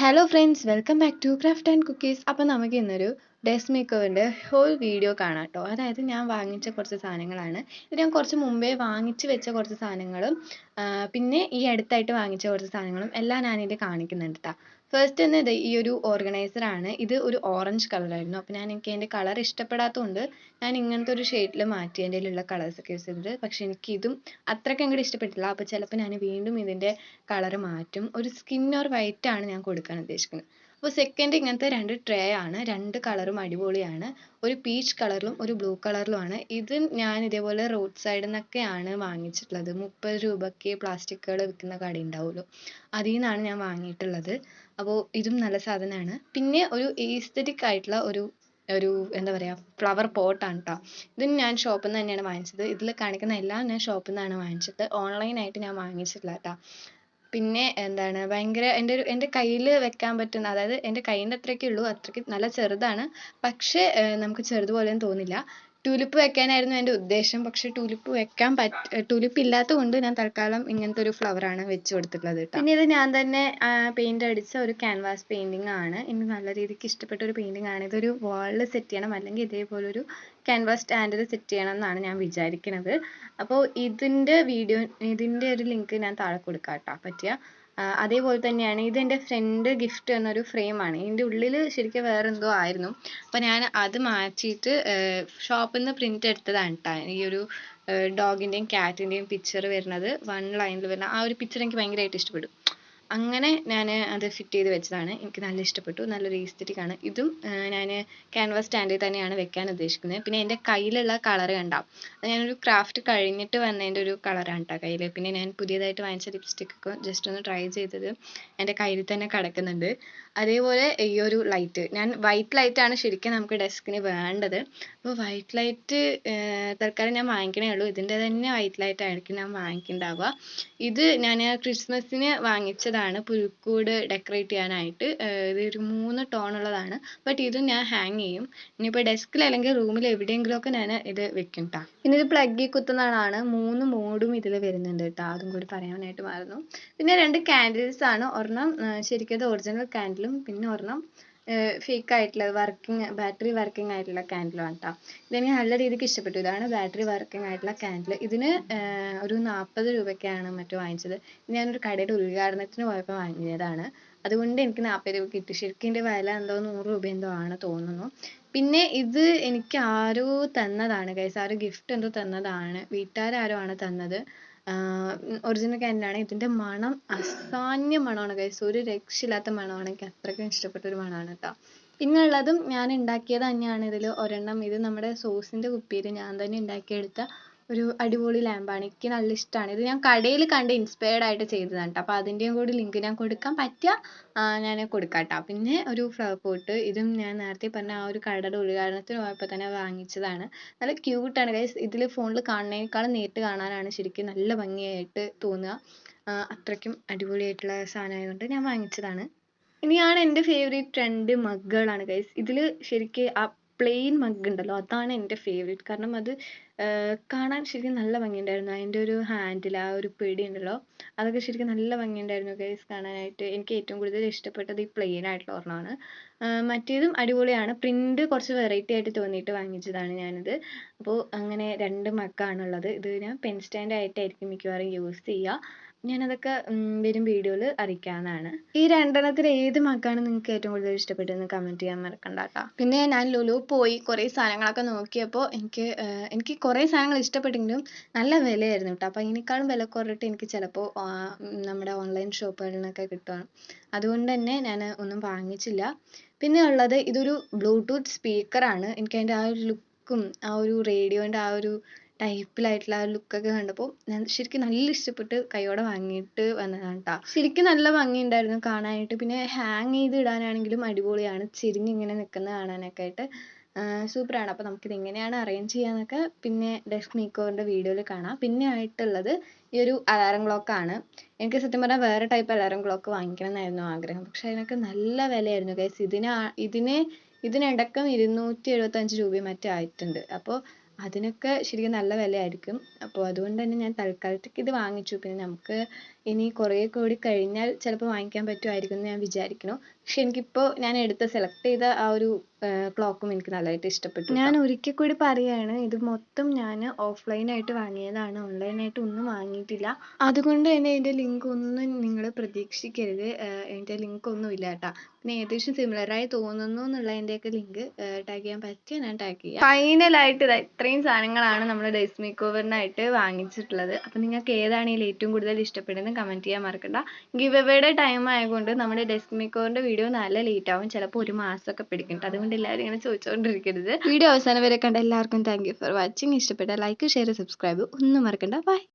Hello friends, welcome back to craft and cookies. അപ്പോൾ നമുക്ക് ഇന്നൊരു ഡ്രസ് മേക്കറിൻ്റെ ഹോൾ വീഡിയോ കാണാം കേട്ടോ. അതായത് ഞാൻ വാങ്ങിച്ച കുറച്ച് സാധനങ്ങളാണ്. ഇത് ഞാൻ കുറച്ച് മുമ്പേ വാങ്ങിച്ച് വെച്ച കുറച്ച് സാധനങ്ങളും പിന്നെ ഈ അടുത്തായിട്ട് വാങ്ങിച്ച കുറച്ച് സാധനങ്ങളും എല്ലാം ഞാനിത് കാണിക്കുന്നുണ്ട് കേട്ടോ. ഫസ്റ്റ് തന്നെ ഇത് ഈ ഒരു ഓർഗനൈസറാണ്. ഇത് ഒരു ഓറഞ്ച് കളറായിരുന്നു. അപ്പോൾ എനിക്ക് അതിൻ്റെ കളർ ഇഷ്ടപ്പെടാത്തതുകൊണ്ട് ഞാൻ ഇങ്ങനത്തെ ഒരു ഷെയ്ഡിൽ മാറ്റി എൻ്റെ കയ്യിലുള്ള കളേഴ്സൊക്കെ യൂസ് ചെയ്തത്. പക്ഷേ എനിക്കിതും അത്രയ്ക്ക് അങ്ങോട്ട് ഇഷ്ടപ്പെട്ടില്ല. അപ്പോൾ ചിലപ്പോൾ ഞാൻ വീണ്ടും ഇതിൻ്റെ കളർ മാറ്റും. ഒരു സ്കിൻ ഓർ വൈറ്റ് ആണ് ഞാൻ കൊടുക്കാൻ ഉദ്ദേശിക്കുന്നത്. അപ്പോൾ സെക്കൻഡ് ഇങ്ങനത്തെ രണ്ട് ട്രേ ആണ്. രണ്ട് കളറും അടിപൊളിയാണ്. ഒരു പീച്ച് കളറിലും ഒരു ബ്ലൂ കളറിലുമാണ്. ഇത് ഞാൻ ഇതേപോലെ റോഡ് സൈഡിൽ നിന്നൊക്കെയാണ് വാങ്ങിച്ചിട്ടുള്ളത്. 30 രൂപയ്ക്ക് പ്ലാസ്റ്റിക്കുകൾ വിൽക്കുന്ന കട ഉണ്ടാവുമല്ലോ, അതിൽ നിന്നാണ് ഞാൻ വാങ്ങിയിട്ടുള്ളത്. അപ്പോൾ ഇതും നല്ല സാധനമാണ്. പിന്നെ ഒരു ഈസ്തറ്റിക് ആയിട്ടുള്ള ഒരു എന്താ പറയുക, ഫ്ലവർ പോട്ടാണ് കേട്ടോ. ഇതും ഞാൻ ഷോപ്പിൽ നിന്ന് തന്നെയാണ് വാങ്ങിച്ചത്. ഇതിൽ കാണിക്കുന്ന എല്ലാം ഞാൻ ഷോപ്പിൽ നിന്നാണ് വാങ്ങിച്ചത്. ഓൺലൈനായിട്ട് ഞാൻ വാങ്ങിച്ചിട്ടില്ല കേട്ടോ. പിന്നെ എന്താണ്, ഭയങ്കര എൻ്റെ കയ്യിൽ വെക്കാൻ പറ്റുന്ന, അതായത് എൻ്റെ കയ്യിൻ്റെ അത്രയൊക്കെ ഉള്ളൂ, അത്രയ്ക്ക് നല്ല ചെറുതാണ്. പക്ഷേ നമുക്ക് ചെറുതുപോലെയൊന്നും തോന്നില്ല. ടൂലിപ്പ് വെക്കാനായിരുന്നു എൻ്റെ ഉദ്ദേശം. പക്ഷേ ടൂലിപ്പ് ഇല്ലാത്തത് കൊണ്ട് ഞാൻ തൽക്കാലം ഇങ്ങനത്തെ ഒരു ഫ്ലവറാണ് വെച്ച് കൊടുത്തിട്ടുള്ളത് കേട്ടോ. പിന്നെ ഇത് ഞാൻ തന്നെ പെയിൻ്റ് അടിച്ച ഒരു ക്യാൻവാസ് പെയിൻറ്റിംഗ് ആണ്. എനിക്ക് നല്ല രീതിക്ക് ഇഷ്ടപ്പെട്ട ഒരു പെയിൻറ്റിംഗ് ആണ്. ഇതൊരു വാളിൽ സെറ്റ് ചെയ്യണം, അല്ലെങ്കിൽ ഇതേപോലൊരു ക്യാൻവാസ് സ്റ്റാൻഡിൽ സെറ്റ് ചെയ്യണം എന്നാണ് ഞാൻ വിചാരിക്കുന്നത്. അപ്പോൾ ഇതിൻ്റെ ഒരു ലിങ്ക് ഞാൻ താഴെ കൊടുക്കാം കേട്ടോ, പറ്റിയ. അതേപോലെ തന്നെയാണ് ഇതെൻ്റെ ഫ്രണ്ട് ഗിഫ്റ്റ് എന്നൊരു ഫ്രെയിമാണ്. ഇതിൻ്റെ ഉള്ളിൽ ശരിക്കും വേറെ എന്തോ ആയിരുന്നു. അപ്പോൾ ഞാൻ അത് മാറ്റിയിട്ട് ഷോപ്പിൽ നിന്ന് പ്രിൻ്റ് എടുത്തതാണ് കേട്ടോ. ഈ ഒരു ഡോഗിൻ്റെയും ക്യാറ്റിൻ്റെയും പിക്ചർ വരുന്നത് 1 ലൈനിൽ വരുന്ന ആ ഒരു പിക്ചർ എനിക്ക് ഭയങ്കരമായിട്ട് ഇഷ്ടപ്പെട്ടു. അങ്ങനെ ഞാൻ അത് ഫിറ്റ് ചെയ്ത് വെച്ചതാണ്. എനിക്ക് നല്ല ഇഷ്ടപ്പെട്ടു. നല്ലൊരു ഈസ്തറ്റിക് ആണ്. ഇതും ഞാൻ ക്യാൻവാസ് സ്റ്റാൻഡിൽ തന്നെയാണ് വെക്കാൻ ഉദ്ദേശിക്കുന്നത്. പിന്നെ എൻ്റെ കയ്യിലുള്ള കളർ കണ്ടാൽ അത് ഞാനൊരു ക്രാഫ്റ്റ് കഴിഞ്ഞിട്ട് വന്നതിൻ്റെ ഒരു കളറാണ് കേട്ടോ കയ്യിൽ. പിന്നെ ഞാൻ പുതിയതായിട്ട് വാങ്ങിച്ച ലിപ്സ്റ്റിക്കൊക്കെ ജസ്റ്റ് ഒന്ന് ട്രൈ ചെയ്തത് എൻ്റെ കയ്യിൽ തന്നെ കിടക്കുന്നുണ്ട്. അതേപോലെ ഈ ഒരു ലൈറ്റ്, ഞാൻ വൈറ്റ് ലൈറ്റാണ് ശരിക്കും നമുക്ക് ഡെസ്കിന് വേണ്ടത്. അപ്പോൾ വൈറ്റ് ലൈറ്റ് തൽക്കാലം ഞാൻ വാങ്ങിക്കണേ ഉള്ളൂ. ഇതിൻ്റെ തന്നെ വൈറ്റ് ലൈറ്റ് ആയിരിക്കും ഞാൻ വാങ്ങിക്കുന്നുണ്ടാവുക. ഇത് ഞാൻ ക്രിസ്മസിന് വാങ്ങിച്ചതാണ്, പുൽക്കൂട് ഡെക്കറേറ്റ് ചെയ്യാനായിട്ട്. ഇതൊരു 3 ടോണുള്ളതാണ്. ബട്ട് ഇതും ഞാൻ ഹാങ് ചെയ്യും. ഇനിയിപ്പോൾ ഡെസ്കിൽ അല്ലെങ്കിൽ റൂമിൽ എവിടെയെങ്കിലുമൊക്കെ ഞാൻ ഇത് വെക്കും കേട്ടോ. പിന്നെ ഇത് പ്ലഗിൽ കുത്തുന്നതാണ്. 3 മോഡും ഇതിൽ വരുന്നുണ്ട് കേട്ടോ, അതും കൂടി പറയാനായിട്ട് മറന്നു. പിന്നെ 2 കാൻഡിൽസ് ആണ്. ഒരെണ്ണം ശരിക്കും ഇത് ഒറിജിനൽ കാൻഡിലും, പിന്നെ ഒരെണ്ണം ഫേക്ക് ആയിട്ടുള്ള ബാറ്ററി വർക്കിംഗ് ആയിട്ടുള്ള കാൻഡിലുമാണ് കേട്ടോ. ഇതെനിക്ക് നല്ല രീതിക്ക് ഇഷ്ടപ്പെട്ടു. ഇതാണ് ബാറ്ററി വർക്കിംഗ് ആയിട്ടുള്ള കാൻഡിൽ. ഇതിന് ഒരു 40 രൂപയ്ക്കാണ് മറ്റോ വാങ്ങിച്ചത്. ഞാനൊരു കടയുടെ ഉദ്ഘാടനത്തിന് പോയപ്പോൾ വാങ്ങിയതാണ്. അതുകൊണ്ട് എനിക്ക് 40 രൂപ കിട്ടി. ശരിക്കും ഇതിൻ്റെ വില എന്തോ 100 രൂപ എന്തോ ആണ് തോന്നുന്നു. പിന്നെ ഇത് എനിക്ക് ആരോ തന്നതാണ് ഗൈസ്, ആരോ ഗിഫ്റ്റ് എന്തോ തന്നതാണ്. വീട്ടുകാരോ ആണ് തന്നത്. ഒറിജിനൽ കാൻഡിലാണ്. ഇതിൻ്റെ മണം അസാന്യ മണമാണ് ഗൈസ്, ഒരു രക്ഷയില്ലാത്ത മണമാണ്. എനിക്ക് അത്രയ്ക്കും ഇഷ്ടപ്പെട്ട ഒരു മണമാണ് കേട്ടോ. പിന്നെ ഉള്ളതും ഞാൻ ഉണ്ടാക്കിയത് തന്നെയാണ്. ഇതിൽ ഒരെണ്ണം, ഇത് നമ്മുടെ സോസിൻ്റെ കുപ്പിയിൽ ഞാൻ തന്നെ ഉണ്ടാക്കിയെടുത്ത ഒരു അടിപൊളി ലാമ്പാണ്. എനിക്ക് നല്ല ഇഷ്ടമാണ്. ഇത് ഞാൻ കടയിൽ കണ്ട് ഇൻസ്പയർഡ് ആയിട്ട് ചെയ്തതാണ് കേട്ടോ. അപ്പോൾ അതിൻ്റെയും കൂടി ലിങ്ക് ഞാൻ കൊടുക്കാൻ പറ്റിയ ഞാൻ കൊടുക്കാം കേട്ടോ. പിന്നെ ഒരു ഫ്ലവർ പോട്ട്, ഇതും ഞാൻ നേരത്തെ പറഞ്ഞ ആ ഒരു കടയുടെ ഉദ്ഘാടനത്തിന് പോയപ്പോൾ തന്നെ വാങ്ങിച്ചതാണ്. നല്ല ക്യൂട്ടാണ് ഗൈസ്. ഇതിൽ ഫോണിൽ കാണുന്നതിനേക്കാളും നേരിട്ട് കാണാനാണ് ശരിക്കും നല്ല ഭംഗിയായിട്ട് തോന്നുക. അത്രയ്ക്കും അടിപൊളിയായിട്ടുള്ള സാധനമായതുകൊണ്ട് ഞാൻ വാങ്ങിച്ചതാണ്. ഇനിയാണ് എൻ്റെ ഫേവറേറ്റ് 2 മഗ്ഗുകളാണ് ഗൈസ്. ഇതിൽ ശരിക്ക് ആ പ്ലെയിൻ മഗ് ഉണ്ടല്ലോ, അതാണ് എൻ്റെ ഫേവറേറ്റ്. കാരണം അത് കാണാൻ ശരിക്കും നല്ല ഭംഗിയുണ്ടായിരുന്നു. അതിൻ്റെ ഒരു ഹാൻഡിൽ, ആ ഒരു പിടി ഉണ്ടല്ലോ, അതൊക്കെ ശരിക്കും നല്ല ഭംഗിയുണ്ടായിരുന്നു ഗൈസ് കാണാനായിട്ട്. എനിക്ക് ഏറ്റവും കൂടുതൽ ഇഷ്ടപ്പെട്ടത് ഈ പ്ലെയിൻ ആയിട്ടുള്ള ഒരെണ്ണമാണ്. മറ്റേതും അടിപൊളിയാണ്. പ്രിൻ്റ് കുറച്ച് വെറൈറ്റി ആയിട്ട് തോന്നിയിട്ട് വാങ്ങിച്ചതാണ് ഞാനിത്. അപ്പോൾ അങ്ങനെ 2 മഗ്ഗാണുള്ളത്. ഇത് ഞാൻ പെൻ സ്റ്റാൻഡ് ആയിട്ടായിരിക്കും മിക്കവാറും യൂസ് ചെയ്യുക. ഞാനതൊക്കെ വരും വീഡിയോയിൽ അറിയിക്കാവുന്നതാണ്. ഈ 2 ഏത് മഗ്ഗാണ് നിങ്ങൾക്ക് ഏറ്റവും കൂടുതൽ ഇഷ്ടപ്പെട്ടതെന്ന് കമൻറ്റ് ചെയ്യാൻ മറക്കണ്ട കേട്ടോ. പിന്നെ ഞാൻ ലുലു പോയി കുറേ സാധനങ്ങളൊക്കെ നോക്കിയപ്പോൾ എനിക്ക് കുറേ സാധനങ്ങൾ ഇഷ്ടപ്പെട്ടെങ്കിലും നല്ല വിലയായിരുന്നു കേട്ടോ. അപ്പോൾ അതിനേക്കാളും വില കുറഞ്ഞിട്ട് എനിക്ക് ചിലപ്പോൾ നമ്മുടെ ഓൺലൈൻ ഷോപ്പുകളിൽ നിന്നൊക്കെ കിട്ടുകയാണ്. അതുകൊണ്ട് തന്നെ ഞാൻ ഒന്നും വാങ്ങിച്ചില്ല. പിന്നെ ഉള്ളത് ഇതൊരു ബ്ലൂടൂത്ത് സ്പീക്കറാണ്. എനിക്കതിൻ്റെ ആ ഒരു ലുക്കും ആ ഒരു റേഡിയോൻ്റെ ആ ഒരു ടൈപ്പിലായിട്ടുള്ള ആ ലുക്കൊക്കെ കണ്ടപ്പോൾ ഞാൻ ശരിക്കും നല്ല ഇഷ്ടപ്പെട്ട് കൈയോടെ വാങ്ങിയിട്ട് വന്നതാണ് കേട്ടോ. ശരിക്കും നല്ല ഭംഗിയുണ്ടായിരുന്നു കാണാനായിട്ട്. പിന്നെ ഹാങ് ചെയ്ത് ഇടാനാണെങ്കിലും അടിപൊളിയാണ്. ചെരിഞ്ഞിങ്ങനെ നിൽക്കുന്നത് കാണാനൊക്കെ ആയിട്ട് സൂപ്പറാണ്. അപ്പോൾ നമുക്കിത് എങ്ങനെയാണ് അറേഞ്ച് ചെയ്യാന്നൊക്കെ പിന്നെ ഡെസ്ക് മേക്കോവറിൻ്റെ വീഡിയോയിൽ കാണാം. പിന്നെ ആയിട്ടുള്ളത് ഈ ഒരു അലാറം ക്ലോക്കാണ്. എനിക്ക് സത്യം പറഞ്ഞാൽ വേറെ ടൈപ്പ് അലാറം ക്ലോക്ക് വാങ്ങിക്കണം എന്നായിരുന്നു ആഗ്രഹം. പക്ഷേ അതിനൊക്കെ നല്ല വിലയായിരുന്നു ഗൈസ്. ഇതിനടക്കം 275 രൂപയും മറ്റും ആയിട്ടുണ്ട്. അപ്പോൾ അതിനൊക്കെ ശരിക്കും നല്ല വിലയായിരിക്കും. അപ്പോൾ അതുകൊണ്ട് തന്നെ ഞാൻ തൽക്കാലത്തേക്ക് ഇത് വാങ്ങിച്ചു. പിന്നെ നമുക്ക് ഇനി കുറേ കൂടി കഴിഞ്ഞാൽ ചിലപ്പോൾ വാങ്ങിക്കാൻ പറ്റുമായിരിക്കും എന്ന് ഞാൻ വിചാരിക്കുന്നു. പക്ഷെ എനിക്കിപ്പോൾ ഞാൻ സെലക്ട് ചെയ്ത ആ ഒരു ക്ലോക്കും എനിക്ക് നല്ലതായിട്ട് ഇഷ്ടപ്പെട്ടു. ഞാൻ ഒരിക്കൽ കൂടി പറയുകയാണ്, ഇത് മൊത്തം ഞാൻ ഓഫ്ലൈനായിട്ട് വാങ്ങിയതാണ്, ഓൺലൈനായിട്ട് ഒന്നും വാങ്ങിയിട്ടില്ല. അതുകൊണ്ട് തന്നെ ഇതിൻ്റെ ലിങ്ക് ഒന്നും നിങ്ങൾ പ്രതീക്ഷിക്കരുത്. ഇതിൻ്റെ ലിങ്ക് ഒന്നും ഇല്ല കേട്ടോ. പിന്നെ ഏകദേശം സിമിലറായി തോന്നുന്നു എന്നുള്ളതിൻ്റെയൊക്കെ ലിങ്ക് ടാഗ് ചെയ്യാൻ പറ്റിയ ഞാൻ ടാഗ് ചെയ്യാം. ഫൈനലായിട്ട് ഇത്രയും സാധനങ്ങളാണ് നമ്മൾ ഡ്രസ് മേക്ക് ഓവറിനായിട്ട് വാങ്ങിച്ചിട്ടുള്ളത്. അപ്പോൾ നിങ്ങൾക്ക് ഏതാണ് ഇതിൽ ഏറ്റവും കൂടുതൽ ഇഷ്ടപ്പെടുന്നത് കമൻറ്റ് ചെയ്യാൻ മറക്കണ്ട. ഗിവ് എവേയുടെ ടൈം ആയതുകൊണ്ട് നമ്മുടെ ഡ്രസ് മേക്ക് ഓവറിൻ്റെ വീഡിയോ നല്ല ലേറ്റ് ആവും, ചിലപ്പോൾ 1 മാസമൊക്കെ പിടിക്കും. അതുകൊണ്ട് എല്ലാവരും ഇങ്ങനെ ചോദിച്ചുകൊണ്ടിരിക്കരുത്. വീഡിയോ അവസാനം വരെ കണ്ട എല്ലാവർക്കും താങ്ക് യു ഫോർ വാച്ചിങ്. ഇഷ്ടപ്പെട്ട ലൈക്ക്, ഷെയർ, സബ്സ്ക്രൈബ് ഒന്നും മറക്കണ്ട. ബൈ.